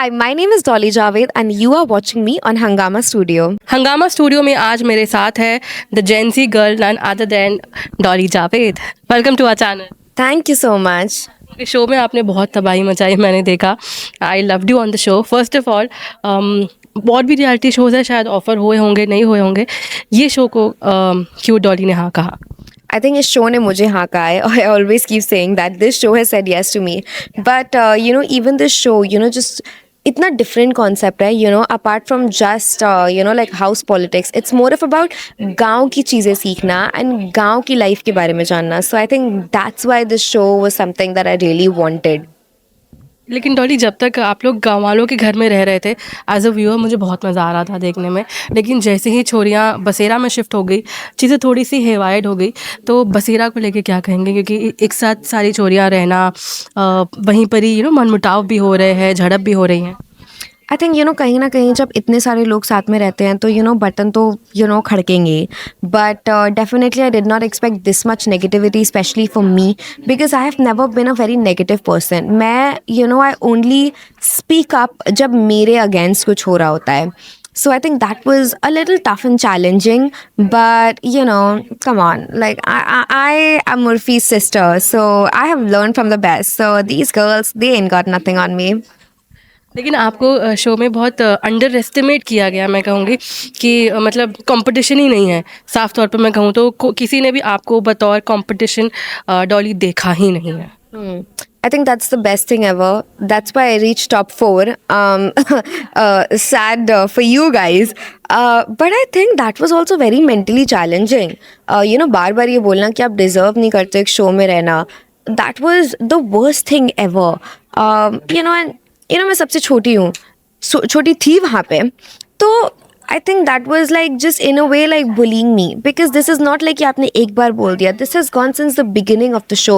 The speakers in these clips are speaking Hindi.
Hi, my name is Dolly Javed and you are watching me on Hangama Studio. Hangama studio में आज मेरे साथ है the gen Z girl none other than Dolly Javed. Welcome to our channel. Thank you so much. इस शो में आपने बहुत तबाही मचाई, मैंने देखा। I loved you on the show. First of all बहुत भी रियलिटी शोज़ है, शायद ऑफर हुए होंगे नहीं हुए होंगे, ये शो को क्यों डॉली ने हाँ कहा? I think इस शो ने मुझे हाँ कहा है. I always keep saying that this show has said yes to me. But even this show, just इतना different concept है, apart from just like house politics. It's more of about गांव की चीज़ें सीखना and गांव की life के बारे में जानना. So I think that's why this show was something that I really wanted. लेकिन डॉली, जब तक आप लोग गाँव वालों के घर में रह रहे थे एज अ व्यूअर, मुझे बहुत मज़ा आ रहा था देखने में। लेकिन जैसे ही छोरियाँ बसेरा में शिफ्ट हो गई, चीज़ें थोड़ी सी हेवाइड हो गई। तो बसेरा को लेके क्या कहेंगे? क्योंकि एक साथ सारी छोरियाँ रहना, वहीं पर ही मनमुटाव भी हो रहे हैं, झड़प भी हो रही हैं। आई थिंक कहीं ना कहीं जब इतने सारे लोग साथ में रहते हैं तो बटन तो खड़केंगे. But definitely I did not expect this much negativity, specially for me, because I have never been a very negative person. मैं आई ओनली स्पीक अप जब मेरे अगेंस्ट कुछ हो रहा होता है. So I think that was a little tough and challenging, but come on, like I am Murphy's sister, so I have learned from the best. So these girls, they ain't got nothing on me. लेकिन आपको शो में बहुत अंडर एस्टिमेट किया गया, मैं कहूँगी कि मतलब कंपटीशन ही नहीं है। साफ तौर पर मैं कहूँ तो किसी ने भी आपको बतौर कंपटीशन डॉली देखा ही नहीं है। I think that's the best thing ever. That's why I reached top 4. Sad for you guys. But I think that was also very mentally challenging. बार बार ये बोलना कि आप डिज़र्व नहीं करते एक शो में रहना. That was the worst thing ever. And मैं सबसे छोटी हूँ, छोटी थी वहाँ पे. तो I think that was like just in a way like bullying me, because this is not like कि आपने एक बार बोल दिया. This has gone since the beginning of the show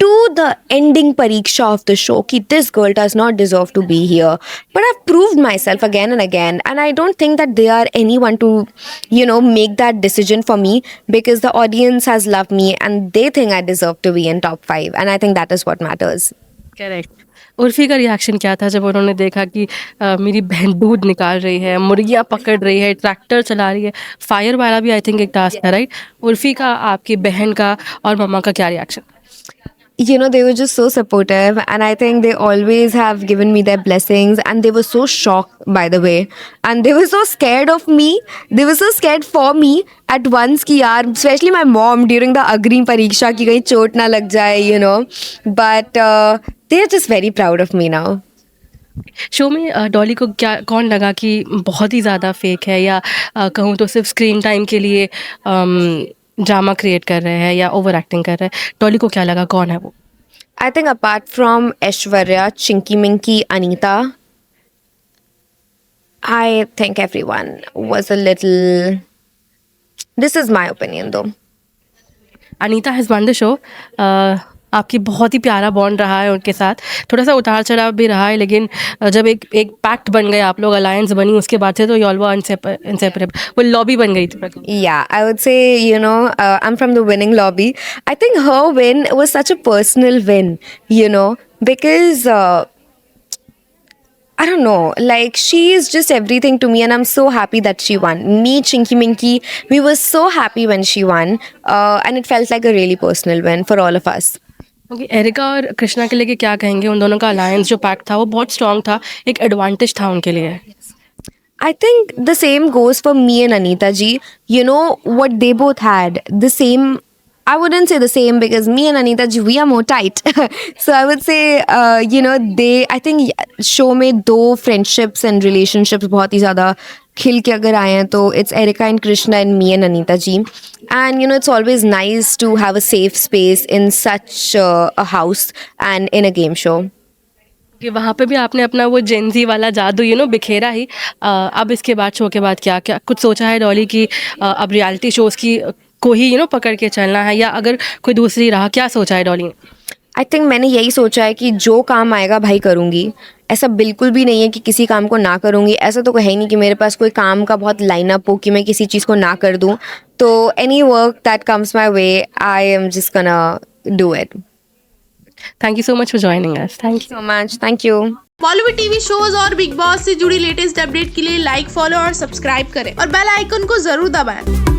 to the ending pariksha of the show कि this girl does not deserve to be here. But I've proved myself again and again, and I don't think that they are anyone to make that decision for me, because the audience has loved me and they think I deserve to be in top 5, and I think that is what matters. Correct. Urfi का रिएक्शन क्या था जब उन्होंने देखा कि मेरी बहन दूध निकाल रही है, मुर्गियाँ पकड़ रही है, ट्रैक्टर चला रही है, फायर वाला भी आई थिंक एक टास्क है, राइट? उर्फी का, आपकी बहन का और मम्मा का क्या reaction? They were just so supportive, and I think they always have given me their blessings, and they were so shocked, by the way, and they were so scared of me. They were so scared for me at once कि यार, especially my mom during the Agni Pariksha कि कहीं चोट ना लग जाए, but they are just very proud of me now. Show में डॉली को क्या कौन लगा कि बहुत ही ज़्यादा फेक है, या कहूँ तो सिर्फ स्क्रीन टाइम के लिए ड्रामा क्रिएट कर रहे हैं या ओवर एक्टिंग कर रहे हैं? डॉली को क्या लगा, कौन है वो? I think apart from Aishwarya, Chinky Minky, Anita, I think everyone was a little. This is my opinion though. Anita has one the show. आपकी बहुत ही प्यारा बॉन्ड रहा है उनके साथ, थोड़ा सा उतार चढ़ाव भी रहा है, लेकिन जब एक पैक्ट बन गए, आप लोग अलायंस बनी, उसके बाद से तो यू ऑल वर इनसेपरेबल। वो लॉबी बन गई थी। Yeah, I would say, I'm from the winning lobby. I think her win was such a personal win, because I don't know, like she is just everything to me, and I'm so happy that she won. Me, Chinky Minky, we were so happy when she won, and it felt like a really personal win for all of us. Okay, Erica और कृष्णा के लिए क्या कहेंगे? उन दोनों का अलायंस जो पैक्ट था वो बहुत स्ट्रॉन्ग था, एक एडवांटेज था उनके लिए। I think the same goes for me and Anita ji. What they both had, the same. I wouldn't say the same, because me and Anita ji, we are more tight. So I would say, I think show में दो friendships and relationships बहुत ही ज़्यादा खिल के अगर आए हैं तो it's Erika and Krishna and me and Anita ji. And it's always nice to have a safe space in such a house and in a game show. कि वहाँ पे भी आपने अपना वो जेंजी वाला जादू बिखेरा ही। अब इसके बाद शो के बाद क्या क्या कुछ सोचा है डॉली की? अब रियलिटी शोज़ की को ही पकड़ के चलना है, या अगर कोई दूसरी राह, क्या सोचा है डॉली ने? आई थिंक मैंने यही सोचा है कि जो काम आएगा भाई करूँगी. ऐसा बिल्कुल भी नहीं है कि किसी काम को ना करूँगी. ऐसा तो है ही नहीं कि मेरे पास कोई काम का बहुत लाइनअप हो कि मैं किसी चीज़ को ना कर दूँ. तो any work that comes my way, I am just gonna do it. Thank you so much for joining us. Thank you. So much. Thank you. Bollywood TV shows और बिग बॉस से जुड़ी लेटेस्ट अपडेट के लिए लाइक, फॉलो और सब्सक्राइब करें और बेल आइकन को जरूर दबाएं।